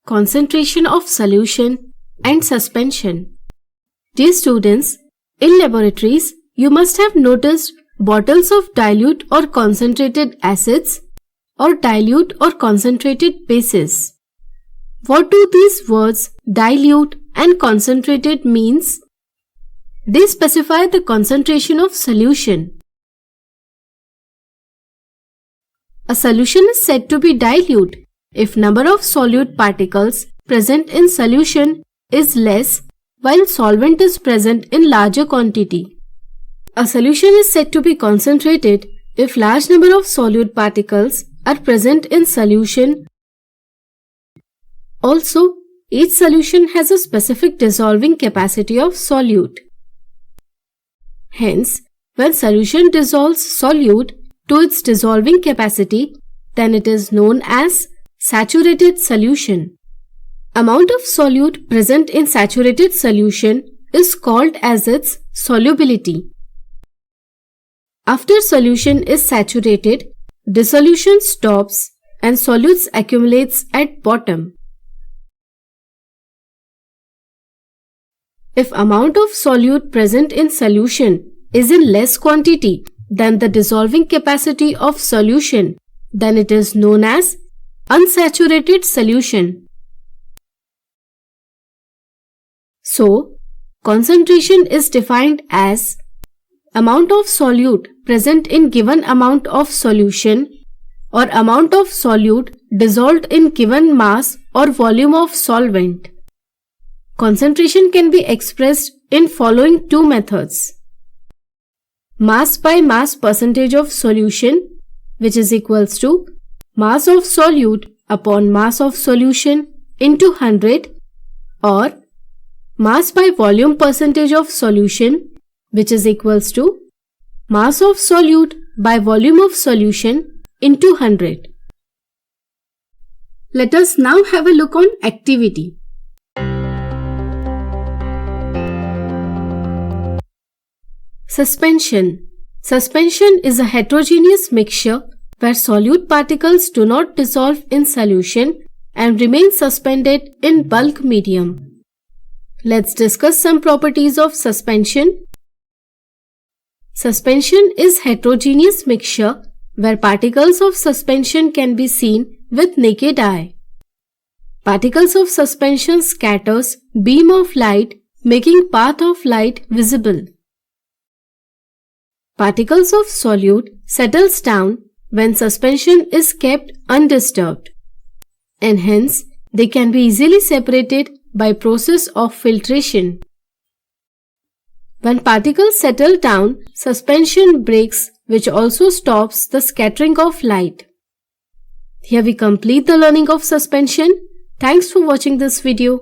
concentration of solution, and suspension. Dear students, in laboratories, you must have noticed bottles of dilute or concentrated acids or dilute or concentrated bases. What do these words dilute and concentrated means? They specify the concentration of solution. A solution is said to be dilute if number of solute particles present in solution is less while solvent is present in larger quantity. A solution is said to be concentrated if large number of solute particles are present in solution. Also, each solution has a specific dissolving capacity of solute. Hence, when solution dissolves solute to its dissolving capacity, then it is known as saturated solution. Amount of solute present in saturated solution is called as its solubility. After solution is saturated, dissolution stops and solutes accumulates at bottom. If amount of solute present in solution is in less quantity than the dissolving capacity of solution, then it is known as unsaturated solution. So, concentration is defined as amount of solute present in given amount of solution or amount of solute dissolved in given mass or volume of solvent. Concentration can be expressed in following two methods. Mass by mass percentage of solution, which is equals to mass of solute upon mass of solution into 100, or mass by volume percentage of solution, which is equals to mass of solute by volume of solution into 100. Let us now have a look on activity. Suspension. Suspension is a heterogeneous mixture where solute particles do not dissolve in solution and remain suspended in bulk medium. Let's discuss some properties of suspension. Suspension is heterogeneous mixture where particles of suspension can be seen with naked eye. Particles of suspension scatters beam of light, making path of light visible. Particles of solute settles down when suspension is kept undisturbed, and hence they can be easily separated by process of filtration. When particles settle down, suspension breaks, which also stops the scattering of light. Here we complete the learning of suspension. Thanks for watching this video.